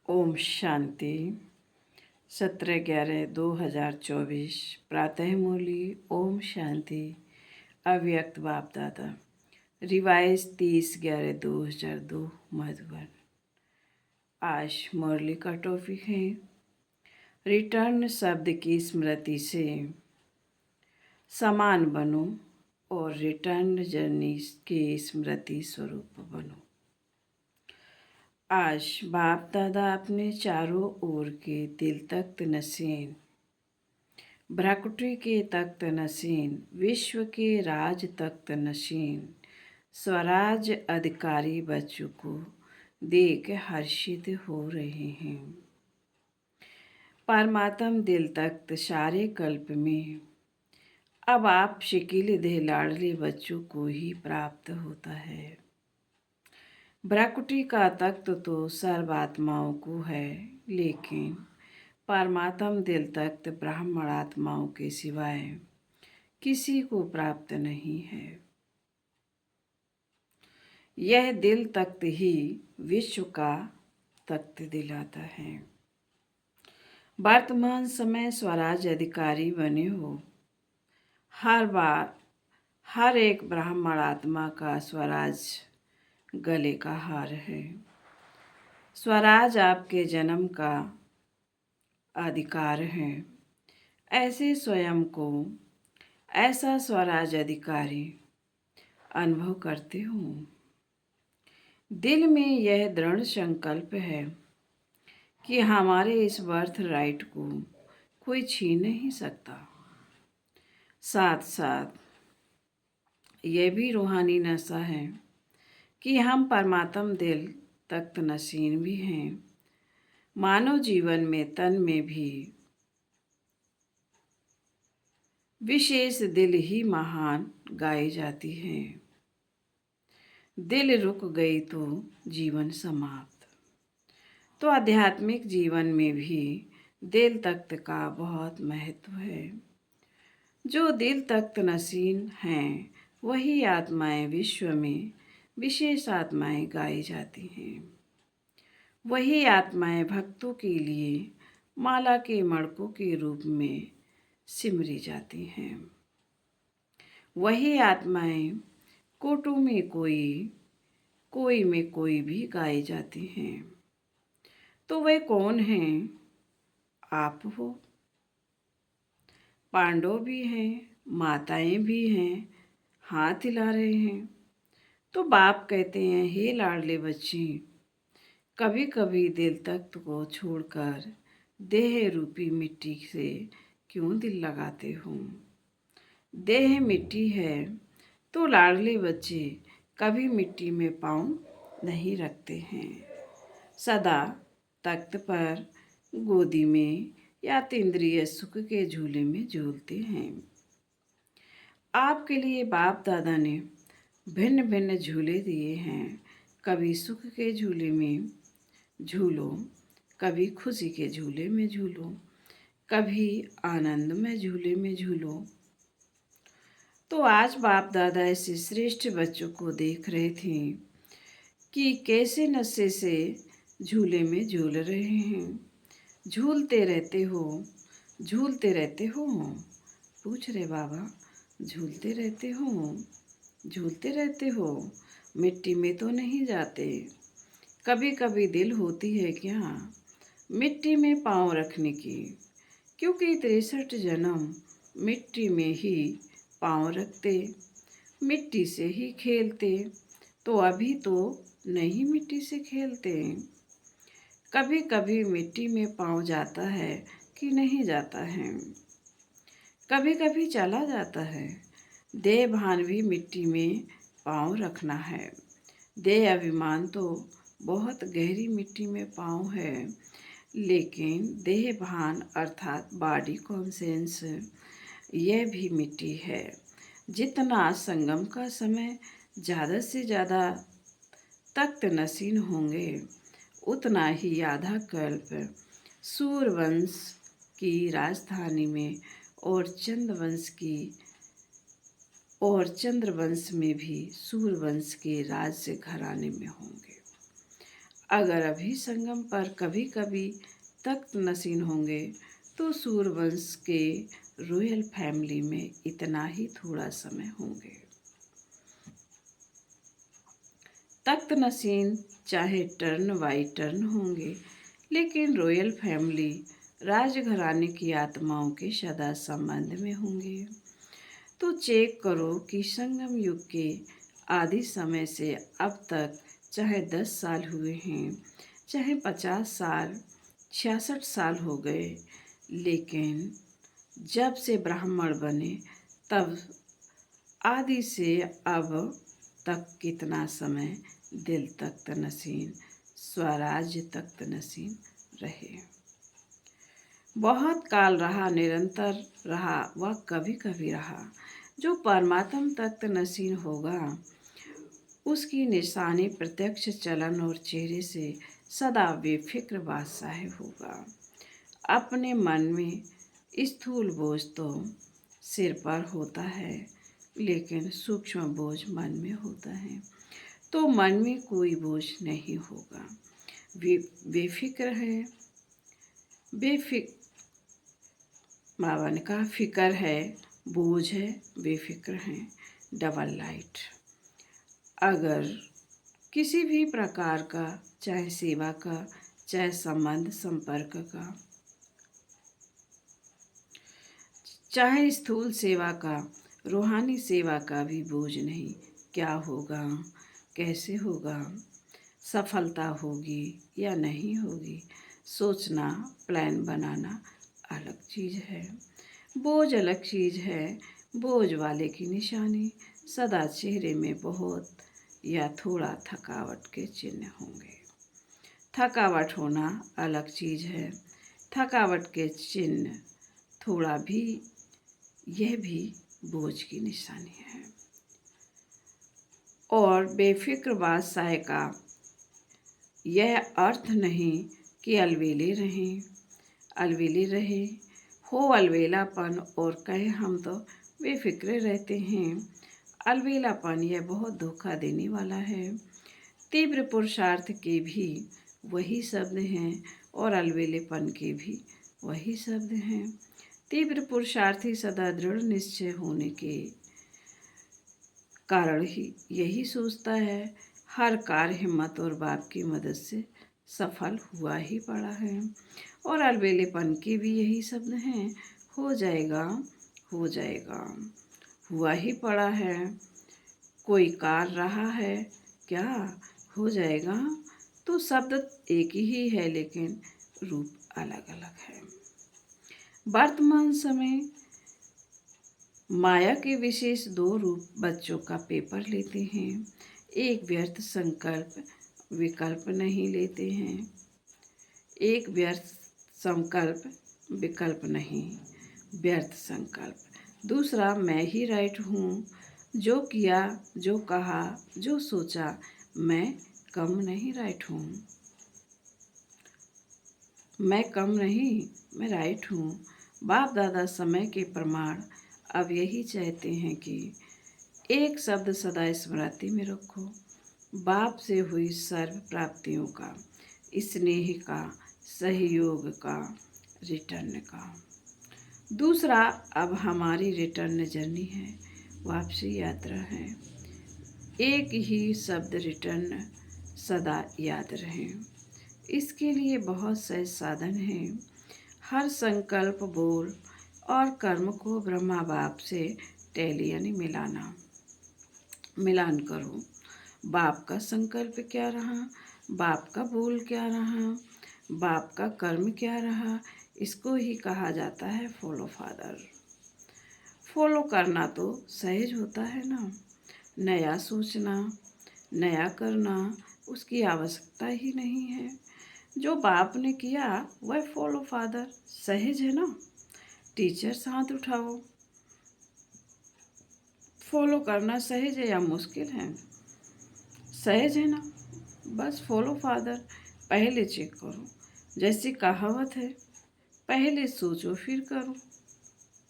ओम शांति। 17/11/2024 प्रातः मुरली। ओम शांति। अव्यक्त बाप दादा। रिवाइज 30/11/2002 मधुबन। आज मुरली का टॉपिक है रिटर्न शब्द की स्मृति से समान बनो और रिटर्न जर्नी के स्मृति स्वरूप बनो। आज बाप दादा अपने चारों ओर के दिल तख्त नशीन, भ्राकुटी के तख्त नशीन, विश्व के राज तख्त नशीन, स्वराज अधिकारी बच्चों को देख हर्षित हो रहे हैं। परमात्म दिल तख्त सारे कल्प में अब आप शिकिल दे लाडले बच्चों को ही प्राप्त होता है। भ्राकुटी का तख्त तो सर्वात्माओं को है, लेकिन परमात्म दिल तख्त ब्राह्मण आत्माओं के सिवाय किसी को प्राप्त नहीं है। यह दिल तख्त ही विश्व का तख्त दिलाता है। वर्तमान समय स्वराज अधिकारी बने हो। हर बार हर एक ब्राह्मण आत्मा का स्वराज गले का हार है। स्वराज आपके जन्म का अधिकार है। ऐसे स्वयं को ऐसा स्वराज अधिकारी अनुभव करते हो। दिल में यह दृढ़ संकल्प है कि हमारे इस बर्थ राइट को कोई छीन नहीं सकता। साथ साथ यह भी रूहानी नशा है कि हम परमात्म दिल तख्त नशीन भी हैं। मानव जीवन में तन में भी विशेष दिल ही महान गाई जाती है। दिल रुक गई तो जीवन समाप्त। तो आध्यात्मिक जीवन में भी दिल तख्त का बहुत महत्व है। जो दिल तख्त नशीन हैं वही आत्माएं विश्व में विशेष आत्माएं गाई जाती हैं। वही आत्माएं भक्तों के लिए माला के मड़कों के रूप में सिमरी जाती हैं। वही आत्माएं कोटों में कोई में कोई भी गाई जाती हैं। तो वे कौन हैं? आप हो। पांडव भी हैं, माताएं भी हैं, हाथ हिला रहे हैं। तो बाप कहते हैं, हे लाडले बच्चे, कभी कभी दिल तख्त को छोड़कर देह रूपी मिट्टी से क्यों दिल लगाते हो? देह मिट्टी है तो लाडले बच्चे कभी मिट्टी में पाँव नहीं रखते हैं। सदा तख्त पर, गोदी में या इंद्रिय सुख के झूले में झूलते हैं। आपके लिए बाप दादा ने भिन्न भिन्न झूले दिए हैं। कभी सुख के झूले में झूलो, कभी खुशी के झूले में झूलो, कभी आनंद में झूले में झूलो। तो आज बाप दादा ऐसे श्रेष्ठ बच्चों को देख रहे थे कि कैसे नशे से झूले में झूल रहे हैं। झूलते रहते हो, झूलते रहते हो। पूछ रहे बाबा, झूलते रहते हो, झूलते रहते हो, मिट्टी में तो नहीं जाते? कभी कभी दिल होती है क्या मिट्टी में पाँव रखने की? क्योंकि 63 जन्म मिट्टी में ही पाँव रखते, मिट्टी से ही खेलते। तो अभी तो नहीं मिट्टी से खेलते। कभी कभी मिट्टी में पाँव जाता है कि नहीं जाता है? कभी कभी चला जाता है। देह भान भी मिट्टी में पाँव रखना है। देह अभिमान तो बहुत गहरी मिट्टी में पाँव है, लेकिन देह भान अर्थात बॉडी कॉन्शियस यह भी मिट्टी है। जितना संगम का समय ज़्यादा से ज़्यादा तख्त नशीन होंगे, उतना ही आधा कल्प सूर्यवंश की राजधानी में और चंद्रवंश में भी सूर्यवंश के राज्य घराने में होंगे। अगर अभी संगम पर कभी कभी तख्त नशीन होंगे तो सूर्यवंश के रॉयल फैमिली में इतना ही थोड़ा समय होंगे। तख्त नशीन चाहे टर्न बाई टर्न होंगे, लेकिन रॉयल फैमिली राजघराने की आत्माओं के सदा संबंध में होंगे। तो चेक करो कि संगम युग के आदि समय से अब तक चाहे 10 साल हुए हैं, चाहे 50 साल, 66 साल हो गए, लेकिन जब से ब्राह्मण बने तब आदि से अब तक कितना समय दिल तख्त नशीन, स्वराज्य तख्त नशीन रहे। बहुत काल रहा, निरंतर रहा, वह कभी कभी रहा। जो परमात्म तख्त नशीन होगा उसकी निशानी प्रत्यक्ष चलन और चेहरे से सदा बेफिक्र बादशाह होगा। अपने मन में स्थूल बोझ तो सिर पर होता है, लेकिन सूक्ष्म बोझ मन में होता है। तो मन में कोई बोझ नहीं होगा। बेफिक्र है, बाबा ने कहा फिक्र है, बोझ है, बेफिक्र है, डबल लाइट। अगर किसी भी प्रकार का, चाहे सेवा का, चाहे संबंध संपर्क का, चाहे स्थूल सेवा का, रूहानी सेवा का भी बोझ नहीं, क्या होगा, कैसे होगा, सफलता होगी या नहीं होगी, सोचना, प्लान बनाना अलग चीज़ है, बोझ अलग चीज़ है। बोझ वाले की निशानी सदा चेहरे में बहुत या थोड़ा थकावट के चिन्ह होंगे। थकावट होना अलग चीज़ है, थकावट के चिन्ह थोड़ा भी, यह भी बोझ की निशानी है। और बेफिक्र बादशाह का यह अर्थ नहीं कि अलवेले रहें, अलवेले रहे हो अलवेलापन और कहे हम तो बेफिक्रे रहते हैं। अलवेलापन यह बहुत धोखा देने वाला है। तीव्र पुरुषार्थ के भी वही शब्द हैं और अलवेलेपन के भी वही शब्द हैं। तीव्र पुरुषार्थी सदा दृढ़ निश्चय होने के कारण ही यही सोचता है हर कार्य हिम्मत और बाप की मदद से सफल हुआ ही पड़ा है। और अलबेलेपन के भी यही शब्द हैं, हो जाएगा, हो जाएगा, हुआ ही पड़ा है। कोई कार्य रहा है क्या, हो जाएगा। तो शब्द एक ही है लेकिन रूप अलग अलग है। वर्तमान समय माया के विशेष 2 रूप बच्चों का पेपर लेते हैं। एक व्यर्थ संकल्प विकल्प नहीं लेते हैं, एक व्यर्थ संकल्प विकल्प नहीं, व्यर्थ संकल्प। दूसरा मैं ही राइट हूँ, जो किया, जो कहा, जो सोचा, मैं कम नहीं राइट हूँ, मैं कम नहीं, मैं राइट हूँ। बाप दादा समय के प्रमाण अब यही चाहते हैं कि एक शब्द सदा स्मृति में रखो, बाप से हुई सर्व प्राप्तियों का, स्नेह का, सहयोग का, रिटर्न का। दूसरा, अब हमारी रिटर्न जर्नी है, वापसी यात्रा है। एक ही शब्द रिटर्न सदा याद रहे। इसके लिए बहुत से साधन हैं। हर संकल्प, बोल और कर्म को ब्रह्मा बाप से टैली यानी मिलान करो। बाप का संकल्प क्या रहा, बाप का बोल क्या रहा, बाप का कर्म क्या रहा, इसको ही कहा जाता है फॉलो फादर। फॉलो करना तो सहज होता है ना, नया सोचना, नया करना उसकी आवश्यकता ही नहीं है। जो बाप ने किया वह फॉलो फादर सहज है ना। टीचर्स हाथ उठाओ, फॉलो करना सहज है या मुश्किल है? सहज है ना। बस फॉलो फादर पहले चेक करो। जैसी कहावत है, पहले सोचो फिर करो,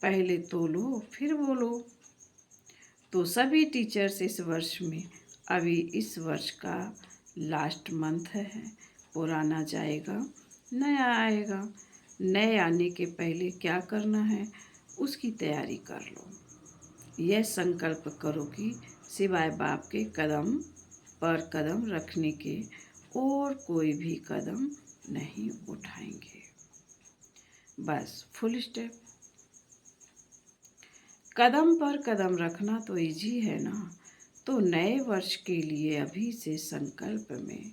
पहले तोलो फिर बोलो। तो सभी टीचर्स इस वर्ष में, अभी इस वर्ष का लास्ट मंथ है, पुराना जाएगा, नया आएगा। नए आने के पहले क्या करना है उसकी तैयारी कर लो। यह संकल्प करो कि सिवाय बाप के कदम पर कदम रखने के और कोई भी कदम नहीं उठाएंगे। बस फुल स्टेप। कदम पर कदम रखना तो इजी है ना। तो नए वर्ष के लिए अभी से संकल्प में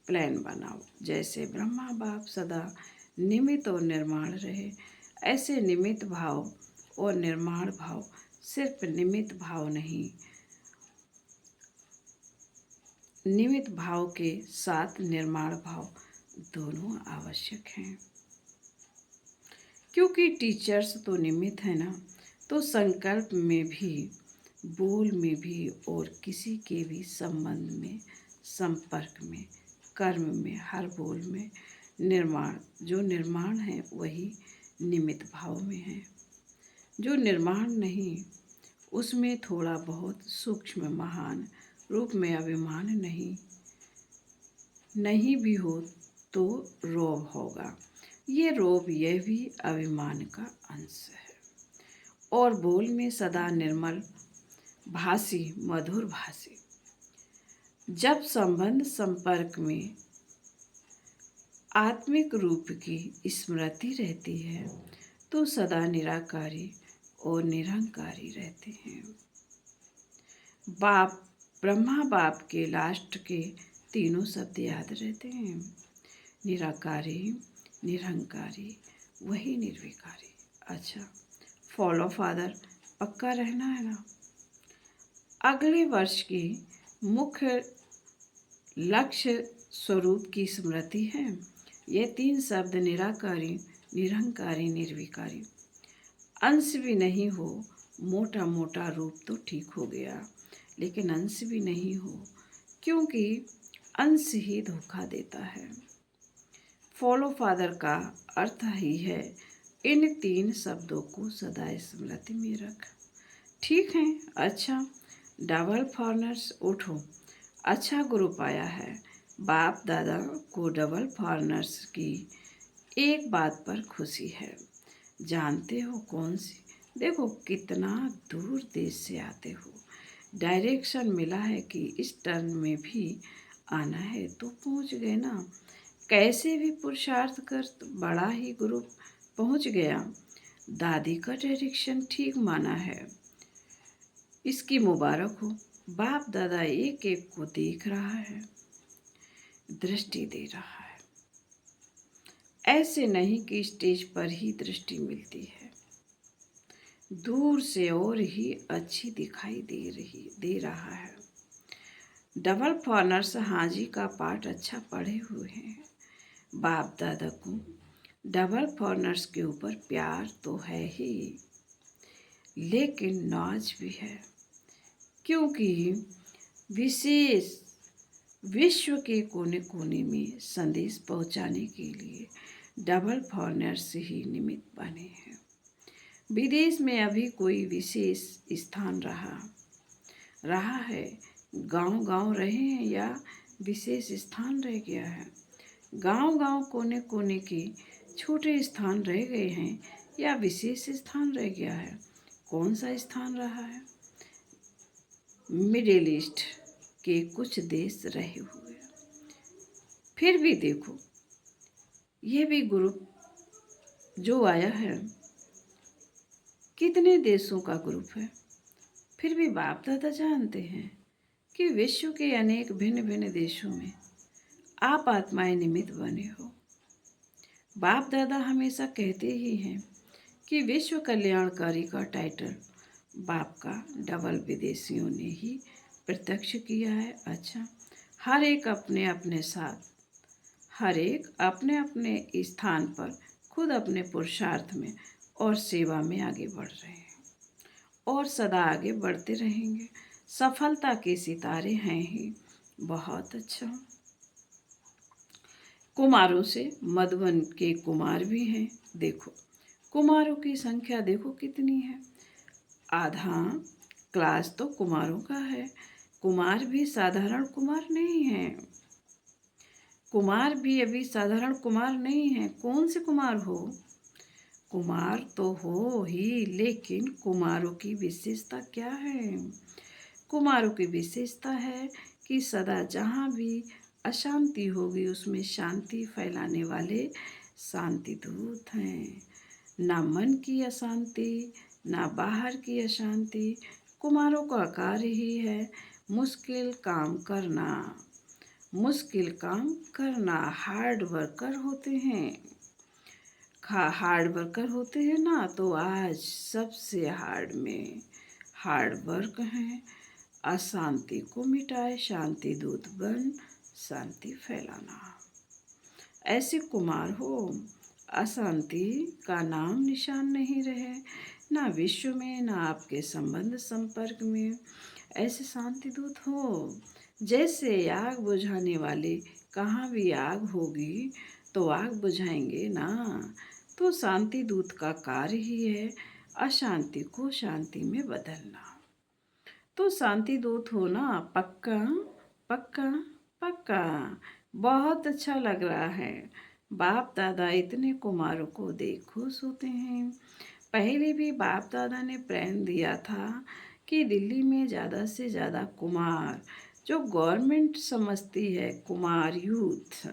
प्लान बनाओ। जैसे ब्रह्मा बाप सदा निमित्त और निर्माण रहे, ऐसे निमित्त भाव और निर्माण भाव, सिर्फ निमित्त भाव नहीं, निमित्त भाव के साथ निर्माण भाव दोनों आवश्यक हैं। क्योंकि टीचर्स तो निमित्त है ना। तो संकल्प में भी, बोल में भी और किसी के भी संबंध में, संपर्क में, कर्म में, हर बोल में निर्माण, जो निर्माण है वही निमित्त भाव में है। जो निर्माण नहीं उसमें थोड़ा बहुत सूक्ष्म महान रूप में अभिमान नहीं भी हो तो रोब होगा। ये रोब, यह भी अभिमान का अंश है। और बोल में सदा निर्मल भाषी, मधुर भाषी। जब संबंध संपर्क में आत्मिक रूप की स्मृति रहती है तो सदा निराकारी और निरंकारी रहते हैं। बाप, ब्रह्मा बाप के लास्ट के तीनों शब्द याद रहते हैं। निराकारी, निरंकारी, वही निर्विकारी। अच्छा, फॉलो फादर पक्का रहना है ना। अगले वर्ष की मुख्य लक्ष्य स्वरूप की स्मृति है। ये तीन शब्द निराकारी, निरंकारी, निर्विकारी। अंश भी नहीं हो, मोटा मोटा रूप तो ठीक हो गया, लेकिन अंश भी नहीं हो, क्योंकि अंश ही धोखा देता है। फॉलो फादर का अर्थ ही है इन तीन शब्दों को सदा स्मृति में रख। ठीक है। अच्छा, डबल फॉरनर्स उठो। अच्छा गुरु पाया है। बाप दादा को डबल फॉरनर्स की एक बात पर खुशी है। जानते हो कौन सी? देखो कितना दूर देश से आते हो। डायरेक्शन मिला है कि इस टर्न में भी आना है तो पहुंच गए ना। कैसे भी पुरुषार्थ कर बड़ा ही ग्रुप पहुंच गया। दादी का डायरेक्शन ठीक माना है, इसकी मुबारक हो। बाप दादा एक एक को देख रहा है, दृष्टि दे रहा है। ऐसे नहीं कि स्टेज पर ही दृष्टि मिलती है, दूर से और ही अच्छी दिखाई दे रहा है। डबल फॉरनर्स हाजी का पाठ अच्छा पढ़े हुए हैं। बाप दादा को डबल फॉरनर्स के ऊपर प्यार तो है ही, लेकिन नाज भी है, क्योंकि विशेष विश्व के कोने कोने में संदेश पहुंचाने के लिए डबल फॉरनर्स ही निमित्त बने हैं। विदेश में अभी कोई विशेष स्थान रहा है, गांव रहे हैं या विशेष स्थान रह गया है। गांव कोने कोने के छोटे स्थान रह गए हैं या विशेष स्थान रह गया है। कौन सा स्थान रहा है? मिडिल ईस्ट के कुछ देश रहे हुए। फिर भी देखो, ये भी ग्रुप जो आया है कितने देशों का ग्रुप है। फिर भी बाप दादा जानते हैं कि विश्व के अनेक भिन्न भिन्न देशों में आप आत्माएं निमित्त बने हो। बाप दादा हमेशा कहते ही हैं कि विश्व कल्याणकारी का टाइटल बाप का डबल विदेशियों ने ही प्रत्यक्ष किया है। अच्छा, हर एक अपने अपने साथ, हर एक अपने अपने स्थान पर खुद अपने पुरुषार्थ में और सेवा में आगे बढ़ रहे हैं और सदा आगे बढ़ते रहेंगे। सफलता के सितारे हैं ही। बहुत अच्छा। कुमारों से मधुबन के कुमार भी हैं। देखो कुमारों की संख्या देखो कितनी है। आधा क्लास तो कुमारों का है। कुमार भी साधारण कुमार नहीं है। कुमार भी अभी साधारण कुमार नहीं है। कौन से कुमार हो? कुमार तो हो ही, लेकिन कुमारों की विशेषता क्या है? कुमारों की विशेषता है कि सदा जहाँ भी अशांति होगी उसमें शांति फैलाने वाले शांति दूत हैं। ना मन की अशांति, ना बाहर की अशांति। कुमारों का कार्य ही है मुश्किल काम करना। मुश्किल काम करना, हार्ड वर्कर होते हैं। हार्ड वर्कर होते हैं ना, तो आज सबसे हार्ड वर्क है। अशांति को मिटाए, शांति दूत बन शांति फैलाना। ऐसे कुमार हो, अशांति का नाम निशान नहीं रहे, ना विश्व में ना आपके संबंध संपर्क में। ऐसे शांति दूत हो, जैसे आग बुझाने वाले, कहाँ भी आग होगी तो आग बुझाएंगे ना। तो शांति दूत का कार्य ही है अशांति को शांति में बदलना। तो शांति दूत हो ना, पक्का पक्का पक्का। बहुत अच्छा लग रहा है। बाप दादा इतने कुमारों को देख खुश होते हैं। पहले भी बाप दादा ने प्रण दिया था कि दिल्ली में ज़्यादा से ज़्यादा कुमार, जो गवर्नमेंट समझती है कुमार यूथ,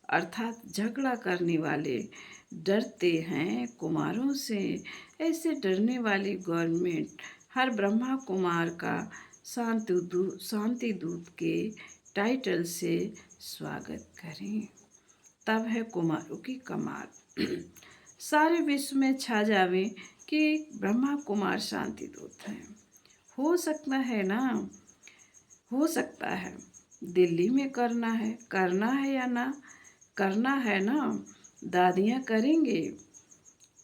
अर्थात झगड़ा करने वाले, डरते हैं कुमारों से। ऐसे डरने वाली गवर्नमेंट हर ब्रह्मा कुमार का शांति दूत के टाइटल से स्वागत करें। तब है कुमारों की कमाल। सारे विश्व में छा जावे कि ब्रह्मा कुमार शांति दूत हैं। हो सकता है ना? हो सकता है। दिल्ली में करना है या ना करना है ना, दादियाँ करेंगे।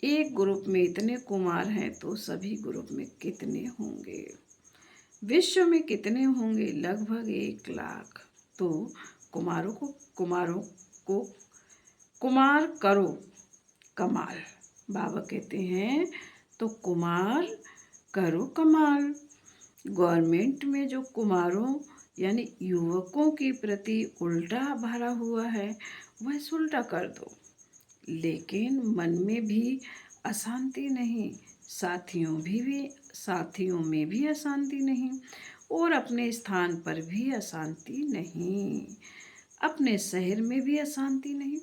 एक ग्रुप में इतने कुमार हैं तो सभी ग्रुप में कितने होंगे? विश्व में कितने होंगे? लगभग 1 लाख। तो कुमारों को कुमार करो कमाल। बाबा कहते हैं तो कुमार करो कमाल। गवर्नमेंट में जो कुमारों यानी युवकों के प्रति उल्टा भरा हुआ है वह उल्टा कर दो। लेकिन मन में भी अशांति नहीं, साथियों में भी अशांति नहीं, और अपने स्थान पर भी अशांति नहीं, अपने शहर में भी अशांति नहीं।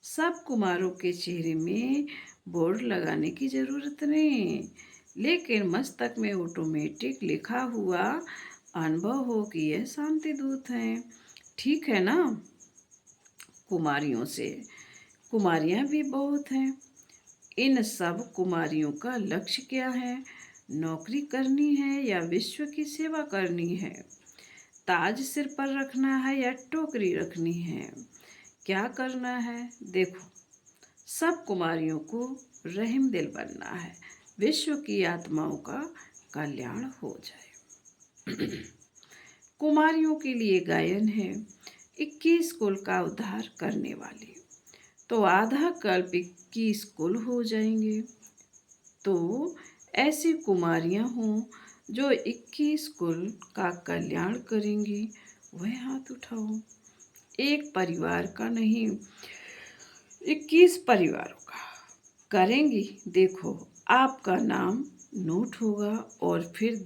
सब कुमारों के चेहरे में बोर्ड लगाने की ज़रूरत नहीं, लेकिन मस्तक में ऑटोमेटिक लिखा हुआ अनुभव हो कि यह शांति दूत हैं। ठीक है ना? कुमारियाँ भी बहुत हैं। इन सब कुमारियों का लक्ष्य क्या है? नौकरी करनी है या विश्व की सेवा करनी है? ताज सिर पर रखना है या टोकरी रखनी है? क्या करना है? देखो, सब कुमारियों को रहम दिल बनना है, विश्व की आत्माओं का कल्याण हो जाए। कुमारियों के लिए गायन है 21 कुल का उद्धार करने वाली। तो आधा कल्प 21 कुल हो जाएंगे। तो ऐसी कुमारियां हों जो 21 कुल का कल्याण करेंगी, वह हाथ उठाओ। एक परिवार का नहीं, 21 परिवारों का करेंगी। देखो, आपका नाम नोट होगा और फिर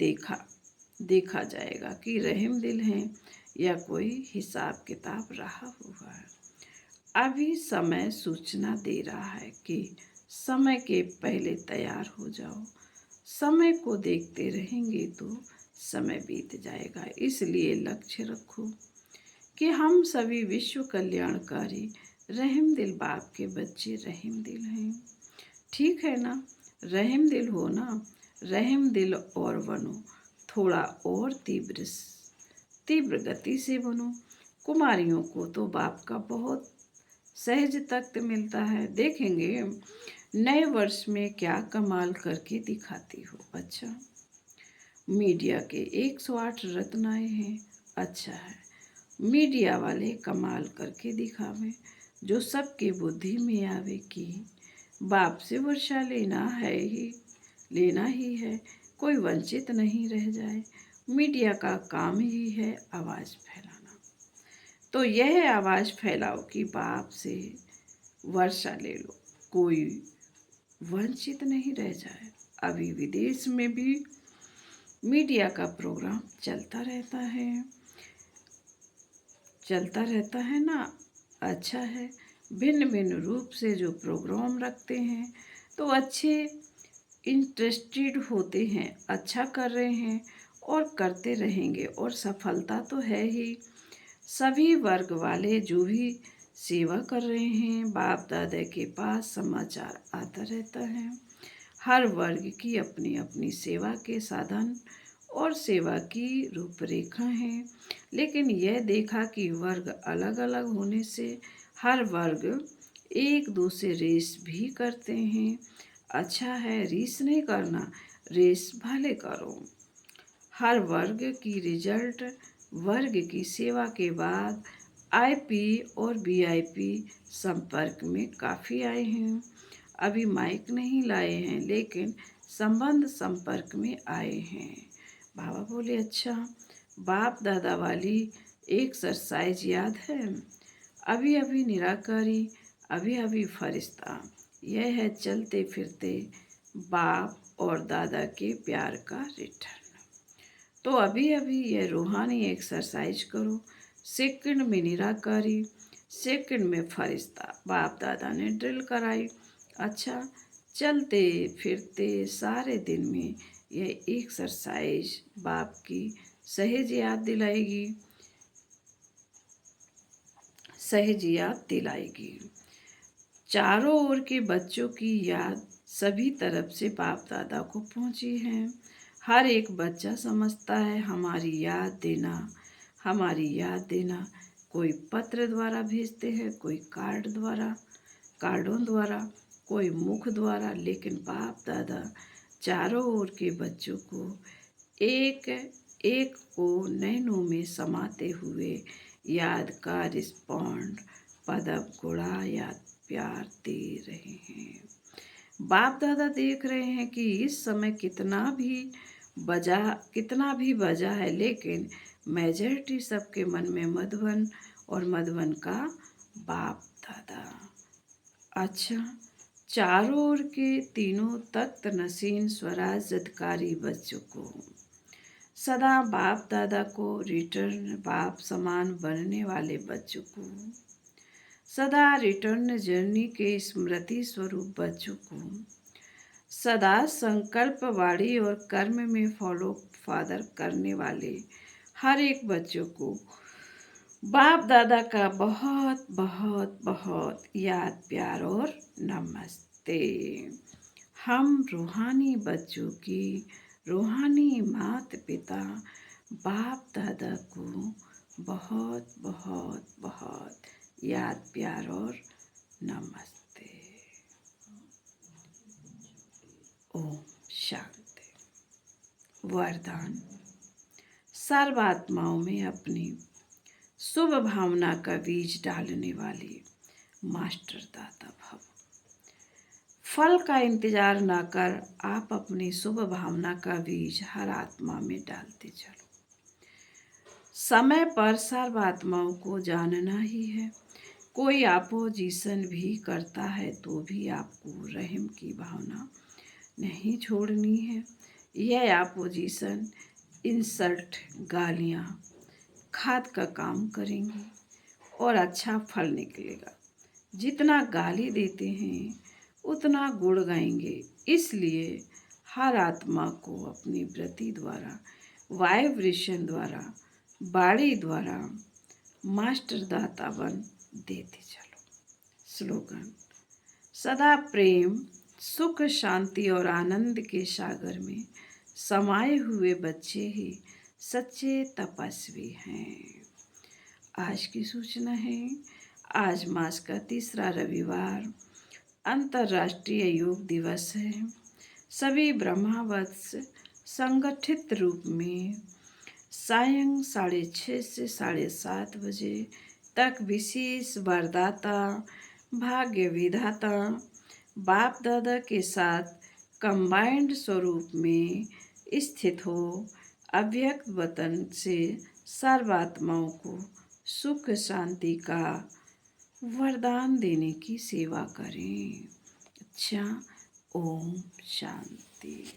देखा जाएगा कि रहम दिल हैं या कोई हिसाब किताब रहा हुआ है। अभी समय सूचना दे रहा है कि समय के पहले तैयार हो जाओ। समय को देखते रहेंगे तो समय बीत जाएगा। इसलिए लक्ष्य रखो कि हम सभी विश्व कल्याणकारी रहम दिल बाप के बच्चे रहम दिल हैं। ठीक है ना? रहम दिल हो ना, रहम दिल और बनो, थोड़ा और तीव्र गति से बनो। कुमारियों को तो बाप का बहुत सहज तख्त मिलता है। देखेंगे नए वर्ष में क्या कमाल करके दिखाती हो। अच्छा, मीडिया के 108 रत्न आए हैं। अच्छा है, मीडिया वाले कमाल करके दिखावे, जो सबके बुद्धि में आवे कि बाप से वर्षा लेना ही है, कोई वंचित नहीं रह जाए। मीडिया का काम ही है आवाज़ फैलाना। तो यह आवाज़ फैलाओ कि बाप से वर्षा ले लो, कोई वंचित नहीं रह जाए। अभी विदेश में भी मीडिया का प्रोग्राम चलता रहता है ना। अच्छा है, भिन्न भिन्न रूप से जो प्रोग्राम रखते हैं तो अच्छे इंटरेस्टेड होते हैं, अच्छा कर रहे हैं और करते रहेंगे, और सफलता तो है ही। सभी वर्ग वाले जो भी सेवा कर रहे हैं, बाप दादा के पास समाचार आता रहता है। हर वर्ग की अपनी अपनी सेवा के साधन और सेवा की रूपरेखा है, लेकिन यह देखा कि वर्ग अलग अलग होने से हर वर्ग एक दूसरे रेस भी करते हैं। अच्छा है, रेस नहीं करना, रेस भले करो। हर वर्ग की रिजल्ट वर्ग की सेवा के बाद आईपी और वीआईपी संपर्क में काफ़ी आए हैं। अभी माइक नहीं लाए हैं, लेकिन संबंध संपर्क में आए हैं। बाबा बोले, अच्छा, बाप दादा वाली एक्सरसाइज याद है? अभी अभी निराकारी, अभी अभी फरिश्ता। यह है चलते फिरते बाप और दादा के प्यार का रिटर्न। तो अभी अभी यह रूहानी एक्सरसाइज करो। सेकंड में निराकारी, सेकंड में फरिश्ता। बाप दादा ने ड्रिल कराई। अच्छा, चलते फिरते सारे दिन में यह एक्सरसाइज बाप की सहज याद दिलाएगी। चारों ओर के बच्चों की याद सभी तरफ से बाप दादा को पहुंची है। हर एक बच्चा समझता है हमारी याद देना। कोई पत्र द्वारा भेजते हैं, कोई कार्डों द्वारा, कोई मुख द्वारा, लेकिन बाप दादा चारों ओर के बच्चों को एक एक को नैनों में समाते हुए याद का रिस्पॉन्ड पदक गुणा याद प्यार दे रहे हैं। बाप दादा देख रहे हैं कि इस समय कितना भी बजा है, लेकिन मेजॉरिटी सबके मन में मधुबन और मधुबन का बाप दादा। अच्छा, चारों ओर के तीनों तख्त नसीन स्वराज अधिकारी बच्चों को सदा बाप दादा को रिटर्न बाप समान बनने वाले बच्चों को सदा रिटर्न जर्नी के स्मृति स्वरूप बच्चों को सदा संकल्प वाणी और कर्म में फॉलो फादर करने वाले हर एक बच्चों को बाप दादा का बहुत बहुत बहुत याद प्यार और नमस्ते। हम रूहानी बच्चों की रूहानी माता पिता बाप दादा को बहुत बहुत बहुत याद प्यार और नमस्ते। ओम शांति। वरदान। सर्वात्माओं में अपनी शुभ भावना का बीज डालने वाली मास्टर दाता भव। फल का इंतजार न कर आप अपनी शुभ भावना का बीज हर आत्मा में डालते चलो। समय पर सर्वात्माओं को जानना ही है। कोई अपोजिशन भी करता है तो भी आपको रहम की भावना नहीं छोड़नी है। यह अपोजिशन इंसल्ट गालियाँ खाद का काम करेंगी और अच्छा फल निकलेगा। जितना गाली देते हैं उतना गुण गाएंगे। इसलिए हर आत्मा को अपनी वृत्ति द्वारा, वाइब्रेशन द्वारा, बाड़ी द्वारा मास्टर दाता बन देते चलो। स्लोगन। सदा प्रेम, सुख, शांति और आनंद के सागर में समाये हुए बच्चे ही सच्चे तपस्वी हैं। आज की सूचना है, आज मास का तीसरा रविवार अंतर्राष्ट्रीय योग दिवस है। सभी ब्रह्मावत्स संगठित रूप में सायं 6:30 से 7:30 बजे तक विशेष वरदाता भाग्य विधाता बाप दादा के साथ कंबाइंड स्वरूप में स्थित हो अव्यक्त वतन से सर्वात्माओं को सुख शांति का वरदान देने की सेवा करें। अच्छा, ओम शांति।